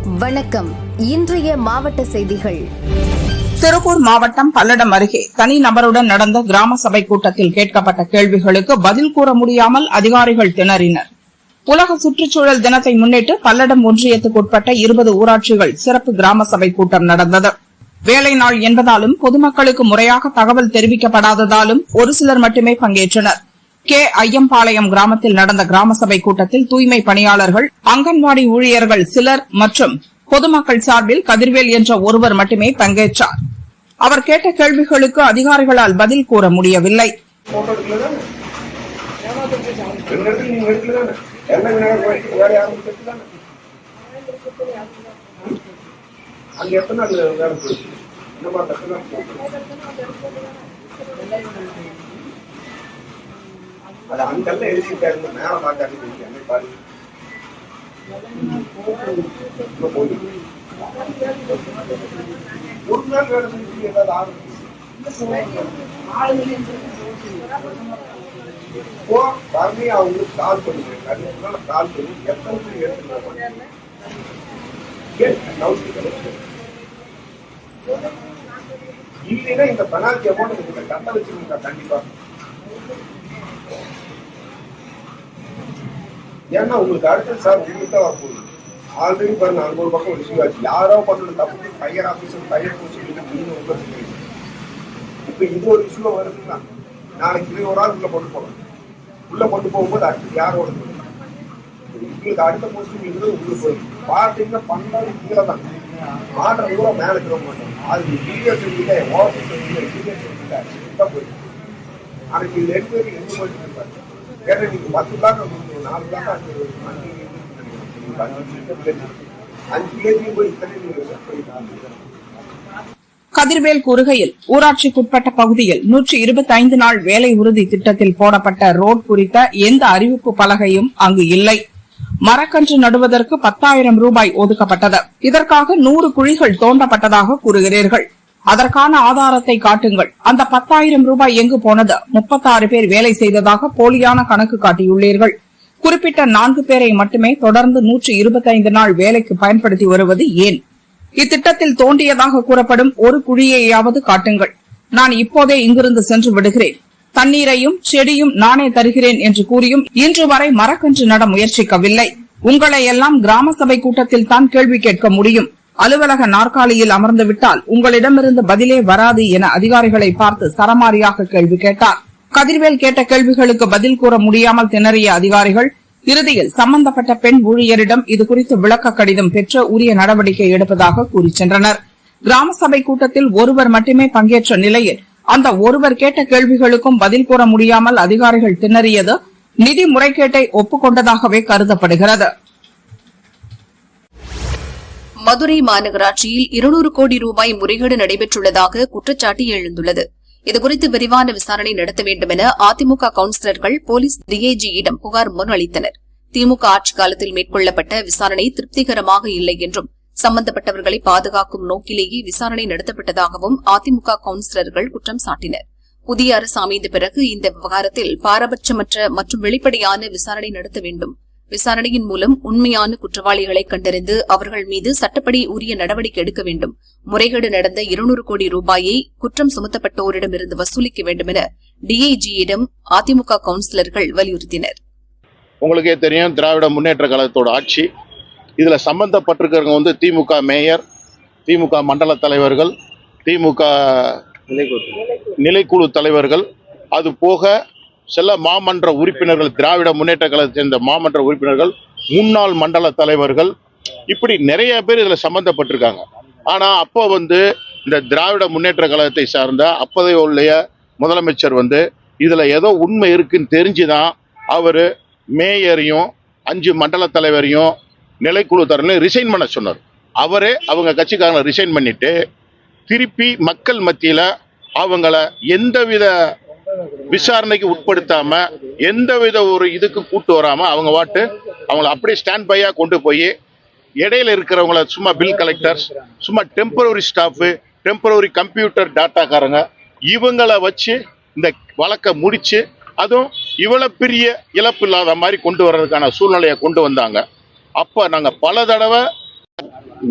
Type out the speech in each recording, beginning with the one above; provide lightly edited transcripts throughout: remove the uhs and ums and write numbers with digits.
வணக்கம். இன்றைய மாவட்ட செய்திகள். திருப்பூர் மாவட்டம் பல்லடம் அருகே தனிநபருடன் நடந்த கிராம சபை கூட்டத்தில் கேட்கப்பட்ட கேள்விகளுக்கு பதில் கூற முடியாமல் அதிகாரிகள் திணறினர். உலக சுற்றுச்சூழல் தினத்தை முன்னிட்டு பல்லடம் ஒன்றியத்துக்குட்பட்ட 20 ஊராட்சிகள் சிறப்பு கிராம சபை கூட்டம் நடந்தது. வேலை நாள் என்பதாலும் பொதுமக்களுக்கு முறையாக தகவல் தெரிவிக்கப்படாததாலும் ஒரு சிலர் மட்டுமே பங்கேற்றனர். கே. ஐயம்பாளையம் கிராமத்தில் நடந்த கிராம சபை கூட்டத்தில் தூய்மை பணியாளர்கள், அங்கன்வாடி ஊழியர்கள் சிலர் மற்றும் பொதுமக்கள் சார்பில் கதிர்வேல் என்ற ஒருவர் மட்டுமே பங்கேற்றார். அவர் கேட்ட கேள்விகளுக்கு அதிகாரிகளால் பதில் கூற முடியவில்லை. அது அங்கெல்லாம் எழுதிட்டாரு மேல மாட்டாரு பாரு ஒரு நாள் வேலை செஞ்சு ஏதாவது அவங்களுக்கு கால் பண்ணுங்க, கால் பண்ணி எத்தனை இல்லைன்னா இந்த பெனால்டி அமௌண்ட் கட்ட வச்சிருக்கீங்க கண்டிப்பா. ஏன்னா உங்களுக்கு அடுத்தது சார் உங்களுக்கு தான் வரப்போகுது. ஆல்ரெடி பாருங்க அங்க ஒரு பக்கம் இஷ்யூ ஆச்சு. யாரோ பண்ண தப்பு டையர் ஆபீஸர் டையர் போச்சு. இப்ப இது ஒரு இஷ்யூ வருதுன்னா நாளைக்கு ஒரு ஆள் உள்ள கொண்டு போகணும். உள்ள கொண்டு போகும்போது அடுத்து யாரோட உங்களுக்கு அடுத்த போஸ்டிங் இருக்குது. உங்களுக்கு பார்த்தீங்கன்னா பண்ணாலும் கீழே தான் ஆர்டர் கூட மேல இருக்க மாட்டோம். அது டீலர் செஞ்சுட்டே ஓவர் செஞ்சுட்டா போயிடும். அதுக்கு இது 2 பேருக்கு 2 போயிட்டு இருப்பாரு. ஏன்னா நீங்க 10 பிளாக் 4 பிளாக் 5 கேஜி போய் கதிர்வேல் கூறுகையில், ஊராட்சிக்குட்பட்ட பகுதியில் 125 நாள் வேலை உறுதி திட்டத்தில் போடப்பட்ட ரோட் குறித்த எந்த அறிவிப்பு பலகையும் அங்கு இல்லை. மரக்கன்று நடுவதற்கு 10,000 ரூபாய் ஒதுக்கப்பட்டது. இதற்காக 100 குழிகள் தோண்டப்பட்டதாக கூறுகிறீர்கள். அதற்கான ஆதாரத்தை காட்டுங்கள். அந்த 10,000 ரூபாய் எங்கு போனது? 36 பேர் வேலை செய்ததாக போலியான கணக்கு காட்டியுள்ளீர்கள். குறிப்பிட்ட 4 பேரை மட்டுமே தொடர்ந்து 125 நாள் வேலைக்கு பயன்படுத்தி வருவது ஏன்? இத்திட்டத்தில் தோண்டியதாக கூறப்படும் ஒரு குழியையாவது காட்டுங்கள். நான் இப்போதே இங்கிருந்து சென்று விடுகிறேன். தண்ணீரையும் செடியும் நானே தருகிறேன் என்று கூறியும் இன்று வரை மரக்கன்று நட முயற்சிக்கவில்லை. உங்களை எல்லாம் கிராம சபை கூட்டத்தில் தான் கேள்வி கேட்க முடியும். அலுவலக நாற்காலியில் அமர்ந்து விட்டால் உங்களிடமிருந்து பதிலே வராது என அதிகாரிகளை பார்த்து சரமாரியாக கேள்வி கேட்டார். கதிர்வேல் கேட்ட கேள்விகளுக்கு பதில் கூற முடியாமல் திணறிய அதிகாரிகள் இறுதியில் சம்பந்தப்பட்ட பெண் ஊழியரிடம் இதுகுறித்து விளக்க கடிதம் பெற்று உரிய நடவடிக்கை எடுப்பதாக கூறி சென்றனர். கிராம சபை கூட்டத்தில் ஒருவர் மட்டுமே பங்கேற்ற நிலையில் அந்த ஒருவர் கேட்ட கேள்விகளுக்கும் பதில் கூற முடியாமல் அதிகாரிகள் திணறியது நிதி முறைகேட்டை ஒப்புக்கொண்டதாகவே கருதப்படுகிறது. மதுரை மாநகராட்சியில் 200 கோடி ரூபாய் முறைகேடு நடைபெற்றுள்ளதாக குற்றச்சாட்டு எழுந்துள்ளது. இதுகுறித்து விரிவான விசாரணை நடத்த வேண்டும் என அதிமுக கவுன்சிலர்கள் போலீஸ் டிஐஜியிடம் புகார் மனு அளித்தனர். திமுக ஆட்சி காலத்தில் மேற்கொள்ளப்பட்ட விசாரணை திருப்திகரமாக இல்லை என்றும் சம்பந்தப்பட்டவர்களை பாதுகாக்கும் நோக்கிலேயே விசாரணை நடத்தப்பட்டதாகவும் அதிமுக கவுன்சிலர்கள் குற்றம் சாட்டினர். புதிய அரசு அமைந்த பிறகு இந்த விவகாரத்தில் பாரபட்சமற்ற மற்றும் வெளிப்படையான விசாரணை நடத்த வேண்டும். விசாரணையின் மூலம் உண்மையான குற்றவாளிகளை கண்டறிந்து அவர்கள் மீது சட்டப்படி உரிய நடவடிக்கை எடுக்க வேண்டும். முறைகேடு நடந்த 200 கோடி ரூபாயை குற்றம் சுமத்தப்பட்டோரிடமிருந்து வசூலிக்க வேண்டும் என டிஐஜியிடம் அதிமுக கவுன்சிலர்கள் வலியுறுத்தினர். உங்களுக்கே தெரியும், திராவிட முன்னேற்ற கழகத்தோட ஆட்சி. இதுல சம்பந்தப்பட்டிருக்கிறவங்க திமுக மேயர், திமுக மண்டல தலைவர்கள், திமுக நிலைக்குழு தலைவர்கள், அது போக சில மாமன்ற உறுப்பினர்கள், திராவிட முன்னேற்ற கழகத்தை சேர்ந்த மாமன்ற உறுப்பினர்கள், முன்னாள் மண்டல தலைவர்கள், இப்படி நிறைய பேர் இதுல சம்பந்தப்பட்டிருக்காங்க. ஆனா அப்போ இந்த திராவிட முன்னேற்ற கழகத்தை சார்ந்த அப்போதைய உள்ள முதலமைச்சர் இதுல ஏதோ உண்மை இருக்குன்னு தெரிஞ்சுதான் அவரு மேயரையும் 5 மண்டல தலைவரையும் நிலைக்குழு தரலையும் ரிசைன் பண்ண சொன்னார். அவரே அவங்க கட்சிக்காரங்களை ரிசைன் பண்ணிட்டு திருப்பி மக்கள் மத்தியில அவங்கள எந்தவித விசாரணைக்கு உட்படுத்தாம எந்தவித ஒரு இதுக்கு கூட்டு வராம அவங்க வாட்டு அவங்களை அப்படியே ஸ்டாண்ட் பையா கொண்டு போய் இடையில இருக்கிறவங்கள சும்மா பில் கலெக்டர்ஸ், சும்மா டெம்பரரி ஸ்டாஃப், டெம்பரரி கம்ப்யூட்டர் டாட்டாக்காரங்க, இவங்களை வச்சு இந்த வழக்கை முடிச்சு அதுவும் இவ்வளவு பெரிய இழப்பு இல்லாத மாதிரி கொண்டு வர்றதுக்கான சூழ்நிலையை கொண்டு வந்தாங்க. அப்ப நாங்க பல தடவை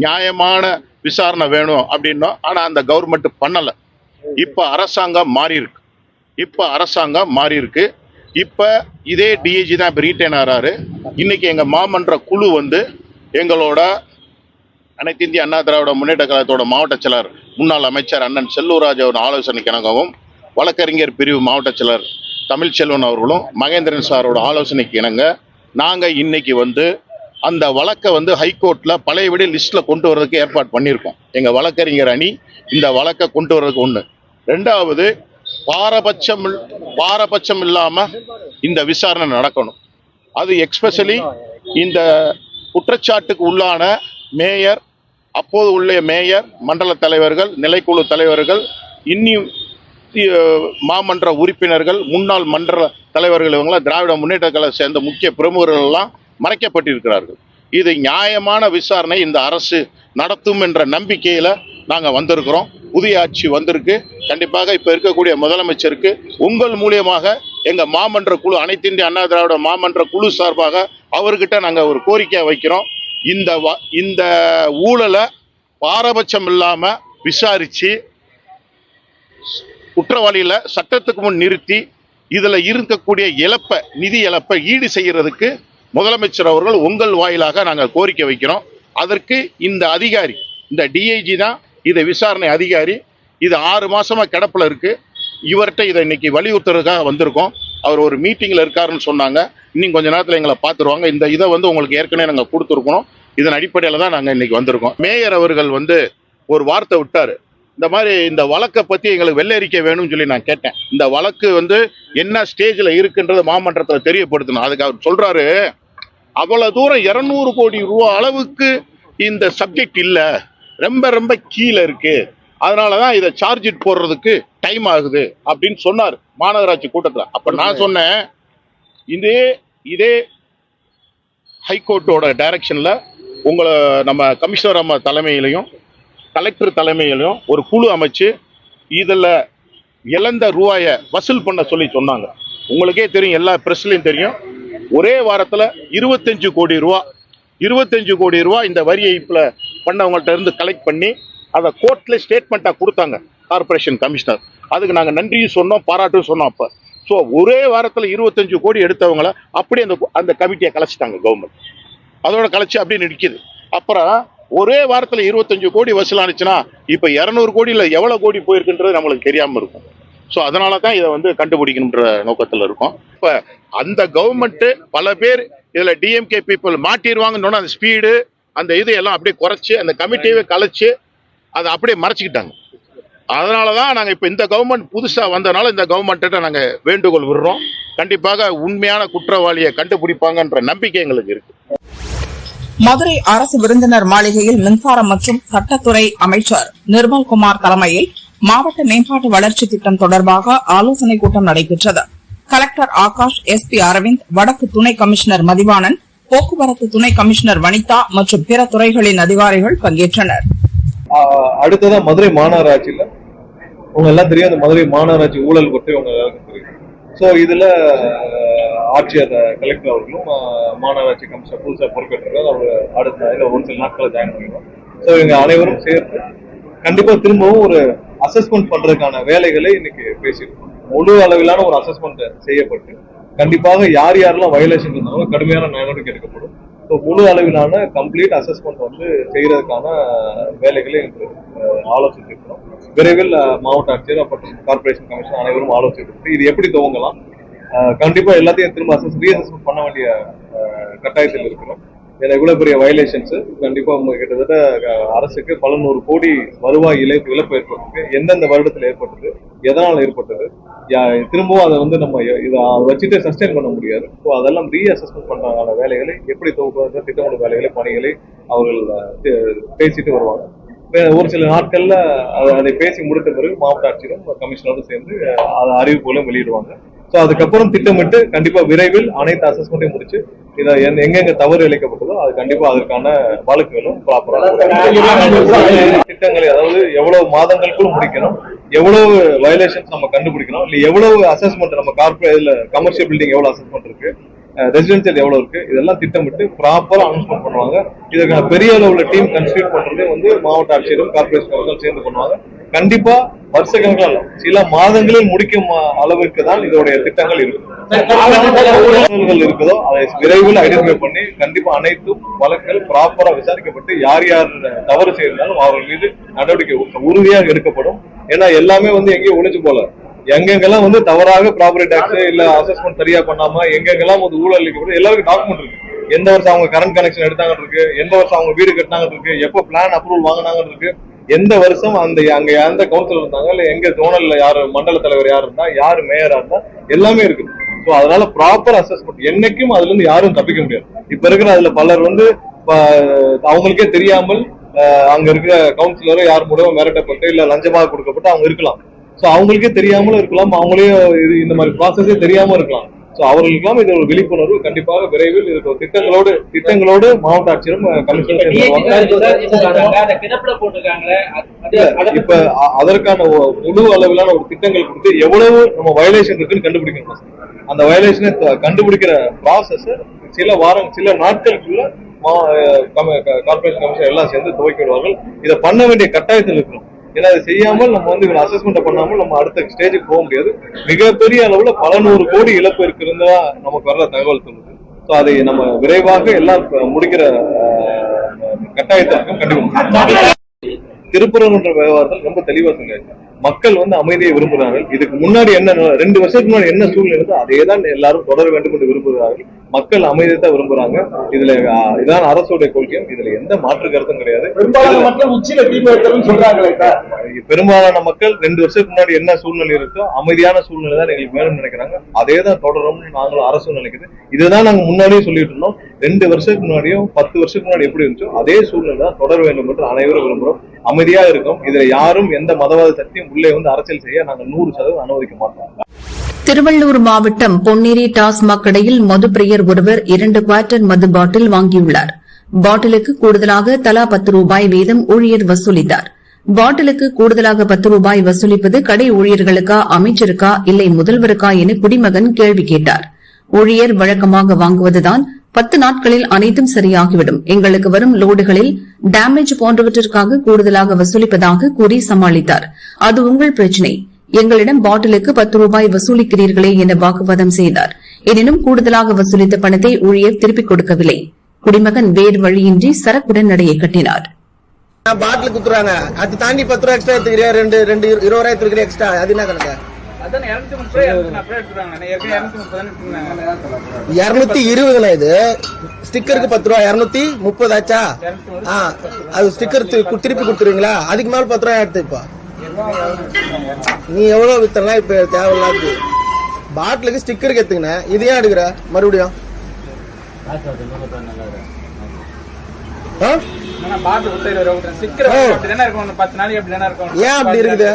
நியாயமான விசாரணை வேணும் அப்படின்னோம். ஆனா அந்த கவர்மெண்ட் பண்ணல. இப்ப அரசாங்கம் மாறி இருக்கு. இப்ப இதே டிஐஜி தான் இப்ப ரீட்டைன் ஆறாரு. இன்னைக்கு எங்க மாமன்ற குழு வந்து எங்களோட அனைத்து இந்திய அண்ணா திராவிட முன்னேற்ற கழகத்தோட மாவட்ட செயலர் முன்னாள் அமைச்சர் அண்ணன் செல்லூர்ராஜ் அவர் ஆலோசனைக்கு இணங்கவும், வழக்கறிஞர் பிரிவு மாவட்ட செயலர் தமிழ்ச்செல்வன் அவர்களும் மகேந்திரன் சாரோட ஆலோசனைக்கு இணங்க நாங்க இன்னைக்கு வந்து அந்த வழக்கை வந்து ஹைகோர்ட்ல பழையபடி லிஸ்ட்ல கொண்டு வர்றதுக்கு ஏற்பாடு பண்ணியிருக்கோம். எங்க வழக்கறிஞர் அணி இந்த வழக்கை கொண்டு வர்றதுக்கு ஒண்ணு. ரெண்டாவது, பாரபட்சம் இல்லாம இந்த விசாரணை நடக்கணும். அது எக்ஸ்பெஷலி இந்த குற்றச்சாட்டுக்கு உள்ளான மேயர், அப்போது உள்ள மேயர், மண்டல தலைவர்கள், நிலைக்குழு தலைவர்கள், இன்னும் மாமன்ற உறுப்பினர்கள், முன்னாள் மன்ற தலைவர்கள், இவங்களாம் திராவிட முன்னேற்ற கழகம் சேர்ந்த முக்கிய பிரமுகர்கள் எல்லாம் மறைக்கப்பட்டிருக்கிறார்கள். இது நியாயமான விசாரணை இந்த அரசு நடத்தும் என்ற நம்பிக்கையில நாங்க வந்திருக்கிறோம். புதிய ஆட்சி வந்திருக்கு. கண்டிப்பாக இப்ப இருக்கக்கூடிய முதலமைச்சருக்கு உங்கள் மூலியமாக எங்க மாமன்ற குழு, அனைத்து இந்திய அண்ணா திராவிட மாமன்ற குழு சார்பாக அவர்கிட்ட நாங்க ஒரு கோரிக்கை வைக்கிறோம். இந்த ஊழலை பாரபட்சம் இல்லாம விசாரிச்சு குற்றவாளியில சட்டத்துக்கு முன் நிறுத்தி இதுல இருக்கக்கூடிய நிதி இழப்பை ஈடு செய்யறதுக்கு முதலமைச்சர் அவர்கள் உங்கள் வாயிலாக நாங்கள் கோரிக்கை வைக்கிறோம். அதற்கு இந்த அதிகாரி, இந்த டிஐஜி தான் இதை விசாரணை அதிகாரி. இது 6 மாசமா கிடப்பில் இருக்கு. இவர்கிட்ட இதை இன்னைக்கு வலியுறுத்துறதுக்காக வந்திருக்கோம். அவர் ஒரு மீட்டிங்ல இருக்காருன்னு சொன்னாங்க. இன்னும் கொஞ்ச நேரத்தில் எங்களை பார்த்துருவாங்க. இந்த இதை வந்து உங்களுக்கு ஏற்கனவே நாங்கள் கொடுத்துருக்கணும். இதன் அடிப்படையில் தான் நாங்கள் இன்னைக்கு வந்திருக்கோம். மேயர் அவர்கள் வந்து ஒரு வார்த்தை விட்டாரு. இந்த மாதிரி இந்த வழக்கை பற்றி எங்களுக்கு வெள்ளரிக்கை வேணும்னு சொல்லி நான் கேட்டேன். இந்த வழக்கு வந்து என்ன ஸ்டேஜில் இருக்குன்றது மாமன்றத்தில் தெரியப்படுத்தணும். அதுக்கு அவர் சொல்றாரு, அவ்வளவு தூரம் 200 கோடி ரூபா அளவுக்கு இந்த சப்ஜெக்ட் இல்லை, ரொம்ப கீழே இருக்கு, அதனாலதான் இதை சார்ஜ் போடுறதுக்கு டைம் ஆகுது அப்படின்னு சொன்னார் மாநகராட்சி கூட்டத்தில். அப்ப நான் சொன்னேன், இதே ஹைகோர்ட்டோட டைரக்ஷன்ல உங்களை நம்ம கமிஷனர் அம்மா தலைமையிலையும் கலெக்டர் தலைமையிலையும் ஒரு குழு அமைச்சு இதில் இழந்த ரூபாயை வசூல் பண்ண சொல்லி சொன்னாங்க. உங்களுக்கே தெரியும், எல்லா பிரஸ்லையும் தெரியும். ஒரே வாரத்தில் 25 கோடி ரூபா இந்த வரி ஏய்ப்பில் பண்ணவங்கள்ட்ட இருந்து கலெக்ட் பண்ணி அதை கோர்ட்ல ஸ்டேட்மெண்ட்டாக கொடுத்தாங்க கார்பரேஷன் கமிஷனர். அதுக்கு நாங்கள் நன்றியும் சொன்னோம், பாராட்டும் சொன்னோம். அப்போ ஸோ ஒரே வாரத்தில் 25 கோடி எடுத்தவங்கள அப்படியே அந்த கமிட்டியை கலைச்சிட்டாங்க கவர்மெண்ட். அதோட கலைச்சி அப்படியே நிற்கிது. அப்புறம் ஒரே வாரத்தில் 25 கோடி வசூலானுச்சுன்னா இப்போ 200 கோடியில் எவ்வளோ கோடி போயிருக்குன்றது நம்மளுக்கு தெரியாமல் இருக்கும். ஸோ அதனால தான் இதை வந்து கண்டுபிடிக்கணுன்ற நோக்கத்தில் இருக்கும். இப்போ அந்த கவர்மெண்ட்டு பல பேர் இதில் டிஎம்கே பீப்புள் மாட்டிடுவாங்கன்னு அந்த ஸ்பீடு, அந்த இது எல்லாம் அப்படியே குறைச்சி அந்த கமிட்டியவே கலைச்சு அதை அப்படியே மறைச்சிக்கிட்டாங்க. அதனால தான் நாங்கள் இப்போ இந்த கவர்மெண்ட் புதுசாக வந்ததுனால இந்த கவர்மெண்ட்டை நாங்கள் வேண்டுகோள் விடுறோம். கண்டிப்பாக உண்மையான குற்றவாளியை கண்டுபிடிப்பாங்கன்ற நம்பிக்கை எங்களுக்கு இருக்கு. மதுரை அரசு விருந்தினர் மாளிகையில் மின்சாரம் மற்றும் சட்டத்துறை அமைச்சர் நிர்மல்குமார் தலைமையில் மாவட்ட மேம்பாட்டு வளர்ச்சி திட்டம் தொடர்பாக ஆலோசனைக் கூட்டம் நடைபெற்றது. கலெக்டர் ஆகாஷ், எஸ்பி அரவிந்த், வடக்கு துணை கமிஷனர் மதிவாணன், போக்குவரத்து துணை கமிஷனர் வனிதா மற்றும் பிற துறைகளின் அதிகாரிகள் பங்கேற்றனர். அடுத்ததா மதுரை மாநகராட்சியில உங்க எல்லாம் தெரியும், அந்த மதுரை மாநகராட்சி ஊழல் பற்றி உங்க எல்லாருக்கும் தெரியும். ஸோ இதுல ஆட்சியர் கலெக்டர் அவர்களும் மாநகராட்சி கமிஷனர் புதுசாக பொறுப்பேற்றார்கள். அவர் அடுத்த ஒரு சில நாட்களை ஜாயின் பண்ணிடுவோம். ஸோ இவங்க அனைவரும் சேர்த்து கண்டிப்பா திரும்பவும் ஒரு அசஸ்மெண்ட் பண்றதுக்கான வேலைகளை இன்னைக்கு பேசியிருக்கோம். முழு அளவிலான ஒரு அசஸ்மெண்ட் செய்யப்பட்டு கண்டிப்பாக யார் யாரெல்லாம் வயலேஷன் இருந்தாலும் கடுமையான நடவடிக்கை எடுக்கப்படும். ஸோ முழு அளவிலான கம்ப்ளீட் அசஸ்மெண்ட் வந்து செய்யறதுக்கான வேலைகளை இன்று ஆலோசித்திருக்கிறோம். விரைவில் மாவட்ட ஆட்சியர் மற்றும் கார்பரேஷன் கமிஷன் அனைவரும் ஆலோசித்து இது எப்படி துவங்கலாம், கண்டிப்பா எல்லாத்தையும் திரும்ப ரீஅசஸ்மெண்ட் பண்ண வேண்டிய கட்டாயத்தில் இருக்கிறோம். ஏன்னா இவ்வளவு பெரிய வயலேஷன்ஸ் கண்டிப்பா கிட்டத்தட்ட அரசுக்கு பல 100 கோடி வருவாய் இழப்பு ஏற்பட்டிருக்கு. எந்தெந்த வருடத்தில் ஏற்பட்டது, எதனால் ஏற்பட்டது, திரும்பவும் அதை வந்து நம்ம இதை வச்சுட்டு சஸ்டெயின் பண்ண முடியாது. ஸோ அதெல்லாம் ரீஅசஸ்மெண்ட் பண்றதுக்கான வேலைகளை எப்படி துவங்குவது, திட்டமிடும் வேலைகளை, பணிகளை அவர்கள் பேசிட்டு வருவாங்க. ஒரு சில நாட்கள்ல அதை பேசி முடித்த பிறகு மாவட்ட ஆட்சியரும் கமிஷனரும் சேர்ந்து அறிவிப்புகளும் வெளியிடுவாங்க. ஸோ அதுக்கப்புறம் திட்டமிட்டு கண்டிப்பா விரைவில் அனைத்து அசஸ்மெண்ட்டையும் முடிச்சு இதை எங்கெங்க தவறு இழைக்கப்பட்டதோ அது கண்டிப்பா அதற்கான வழக்குகளும் திட்டங்களை, அதாவது எவ்வளவு மாதங்களுக்குள் முடிக்கணும், எவ்வளவு வயலேஷன்ஸ் நம்ம கண்டுபிடிக்கணும், இல்ல எவ்வளவு அசஸ்மெண்ட் நம்ம கார்பரேட்ல கமர்ஷியல் பில்டிங் எவ்வளவு அசஸ்மெண்ட் இருக்கு, ரெசிடென்சியல் எவ்வளவு இருக்கு, இதெல்லாம் திட்டமிட்டு ப்ராப்பரா அனௌன்ஸ்மெண்ட் பண்ணுவாங்க. இதுக்கான பெரிய அளவுல டீம் கன்ஸ்டியூட் பண்றதே வந்து மாவட்ட ஆட்சியரும் கார்பரேஷன் கவுன்சிலும் சேர்ந்து பண்ணுவாங்க. கண்டிப்பா வருஷ கணக்கில் சில மாதங்களில் முடிக்கும் அளவுக்கு தான் இதோடைய திட்டங்கள் இருக்கும். இருக்குதோ அதை விரைவில் ஐடென்டிஃபை பண்ணி கண்டிப்பா அனைத்தும் வழக்குகள் ப்ராப்பரா விசாரிக்கப்பட்டு யார் யார் தவறு செய்திருந்தாலும் அவர்கள் மீது நடவடிக்கை உறுதியாக எடுக்கப்படும். ஏன்னா எல்லாமே வந்து எங்கேயும் ஒளிஞ்சு போல, எங்கெங்கெல்லாம் வந்து தவறாக ப்ராப்பர்ட்டி டாக்ஸ் இல்ல அசஸ்மெண்ட் சரியா பண்ணாம எங்கெங்கெல்லாம் வந்து ஊழல் அளிக்கப்படும் எல்லாருக்கும் டாக்குமெண்ட் இருக்கு. எந்த வருஷம் அவங்க கரண்ட் கனெக்ஷன் எடுத்தாங்க இருக்கு, எந்த வருஷம் அவங்க வீடு கட்டினாங்க இருக்கு, எப்போ பிளான் அப்ரூவல் வாங்கினாங்க இருக்கு, எந்த வருஷம் அந்த அங்க எந்த கவுன்சிலர் இருந்தாங்க, இல்ல எங்க ஜோனல்ல யாரு மண்டல தலைவர் யாரு இருந்தா, யாரு மேயரா இருந்தா, எல்லாமே இருக்கு. ஸோ அதனால ப்ராப்பர் அசஸ்மெண்ட், என்னைக்கும் அதுல இருந்து யாரும் தப்பிக்க முடியாது. இப்ப இருக்கிற அதுல பலர் வந்து அவங்களுக்கே தெரியாமல் அங்க இருக்கிற கவுன்சிலரோ யார் மூலமும் மிரட்டப்பட்டு இல்ல லஞ்சமாக கொடுக்கப்பட்டு அவங்க இருக்கலாம். சோ அவங்களுக்கே தெரியாமலும் இருக்கலாம், அவங்களே இந்த மாதிரி ப்ராசஸே தெரியாம இருக்கலாம். சோ அவர்களுக்கெல்லாம் இது ஒரு விழிப்புணர்வு கண்டிப்பாக விரைவில் இது திட்டங்களோடு மாவட்ட ஆட்சியரும் கமிஷனர் இப்ப அதற்கான முழு அளவிலான ஒரு திட்டங்கள் கொடுத்து எவ்வளவு நம்ம வயலேஷன் இருக்குன்னு கண்டுபிடிக்கணும். அந்த வயலேஷனை கண்டுபிடிக்கிற ப்ராசஸ் சில நாட்களுக்குள்ள கார்பரேஷன் கமிஷனர் எல்லாம் சேர்ந்து துவக்கி விடுவார்கள். இதை பண்ண வேண்டிய கட்டாயத்தில் இருக்கிறோம். ஏன்னா அதை செய்யாமல் நம்ம வந்து அசஸ்மெண்ட் பண்ணாமல் நம்ம அடுத்த ஸ்டேஜுக்கு போக முடியாது. மிகப்பெரிய அளவுல பல 100 கோடி இழப்பு இருக்கிறதா நமக்கு வர்ற தகவல் சொல்லுது. ஸோ அதை நம்ம விரைவாக எல்லாம் முடிக்கிற கட்டாயத்திற்கும் கண்டிப்பா. திருப்பரங்குன்ற விவகாரத்தில் ரொம்ப தெளிவா சொன்னாங்க. மக்கள் வந்து அமைதியை விரும்புகிறார்கள். இதுக்கு முன்னாடி என்ன 2 வருஷத்துக்கு முன்னாடி என்ன சூழ்நிலை இருந்தோ அதே தான் எல்லாரும் தொடர வேண்டும் என்று விரும்புகிறார்கள். மக்கள் அமைதியை தான் விரும்புறாங்க. இதுல இதான் அரசுடைய கொள்கையும், இதுல எந்த மாற்று கருத்தும் கிடையாது. பெரும்பாலான மக்கள் 2 வருஷத்துக்கு முன்னாடி என்ன சூழ்நிலை இருக்கோ அமைதியான சூழ்நிலை தான் எங்களுக்கு வேணும்னு நினைக்கிறாங்க. அதே தான் தொடரும்னு நாங்களும் அரசும் நினைக்குது. இதுதான் நாங்க முன்னாடியே சொல்லிட்டு இருந்தோம். 2 வருஷத்துக்கு முன்னாடியும் 10 வருஷத்துக்கு முன்னாடி எப்படி இருந்துச்சோ அதே சூழ்நிலை தான் தொடர வேண்டும் என்று அனைவரும் விரும்புறோம். அமைதியா இருக்கும். இதுல யாரும் எந்த மதவாத சக்தியும் உள்ளே வந்து அரசியல் செய்ய நாங்க 100% அனுமதிக்க மாட்டோம். திருவள்ளூர் மாவட்டம் பொன்னேரி டாஸ்மாக் கடையில் மதுப்பிரியர் ஒருவர் 2 குவார்ட்டர் மது பாட்டில் வாங்கியுள்ளார். பாட்டிலுக்கு கூடுதலாக தலா 10 ரூபாய் வீதம் ஊழியர் வசூலித்தார். பாட்டிலுக்கு கூடுதலாக 10 ரூபாய் வசூலிப்பது கடை ஊழியர்களுக்கா, அமைச்சருக்கா, இல்லை முதல்வருக்கா என குடிமகன் கேள்வி கேட்டார். ஊழியர் வழக்கமாக வாங்குவதுதான் 10 நாட்களில் அனைத்தும் சரியாகிவிடும். எங்களுக்கு வரும் லோடுகளில் டேமேஜ் போன்றவற்றிற்காக கூடுதலாக வசூலிப்பதாக கூறி சமாளித்தார். அது உங்கள் பிரச்சினை, எங்களிடம் பாட்டிலுக்கு 10 ரூபாய் வசூலிக்கிறீர்களே என வாக்குவாதம் செய்தார். எனினும் கூடுதலாக வசூலித்த பணத்தை ஊழியர் திருப்பிக் கொடுக்கவில்லை. குடிமகன் வேறு வழியின்றி சரக்குடன் நடையை கட்டினார். பாட்டில் குத்துறாங்க, அது தாண்டி 10 ரூபாய் எக்ஸ்ட்ரா எடுத்துக்கிறியா, 2 ரூபாய் எடுத்துக்கிறியா எக்ஸ்ட்ரா, அது என்ன கணக்கு? 220 இது ஸ்டிக்கருக்கு 10 ரூபாய், 230 ஆச்சா? அது ஸ்டிக்கர் திருப்பி கொடுத்துருவீங்களா? அதுக்கு மேல 10 ரூபாய் எடுத்து. இப்ப நீ எவ்வளவு வித்தனா இப்ப தேவையில்லாது பாட்டிலுக்கு ஸ்டிக்கருக்கு எடுத்துக்கின, இதையே எடுக்கிற மறுபடியும் ஏன் அப்படி இருக்குது?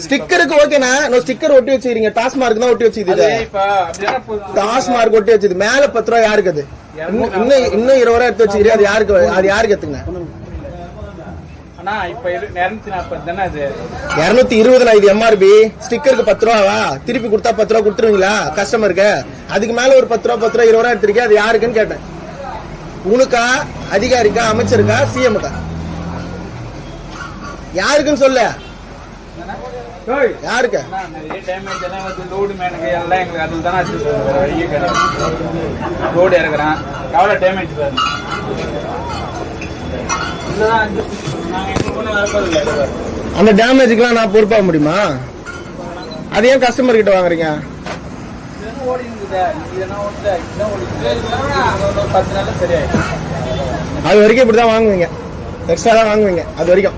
ஸ்டிக்கருக்கு ஓகேண்ணா, ஸ்டிக்கர் ஒட்டி வச்சுக்கிறீங்க. டாஸ்மார்க் தான் ஒட்டி வச்சுக்குது. டாஸ்மார்க் ஒட்டி வச்சது மேல 10 ரூபாய் யாருக்கு? அது இன்னும் 20 ரூபாய் எடுத்து வச்சுக்கிறீங்க. அது யாருக்கு எடுத்துங்க? 220 இது எம்ஆர்பி. ஸ்டிக்கருக்கு 10 ரூபாவா? திருப்பி கொடுத்தா 10 ரூபாய் கொடுத்துருவீங்களா கஸ்டமருக்கு? அதுக்கு மேல ஒரு 10 ரூபாய் 20 ரூபாய் எடுத்திருக்கேன். அது யாருக்குன்னு கேட்டேன். உனக்கா, அதிகாரிக்கா, அமைச்சருக்கா, சிஎம்க்கா? யாருக்குன்னு சொல்ல. யாருக்கு? அந்த டேமேஜுக்கெல்லாம் நான் பொறுப்பாக முடியுமா? அது ஏன் கஸ்டமர் கிட்ட வாங்குறீங்க? அது வரைக்கும் இப்படிதான் வாங்குவீங்க, எக்ஸ்ட்ரா தான் வாங்குவீங்க அது வரைக்கும்.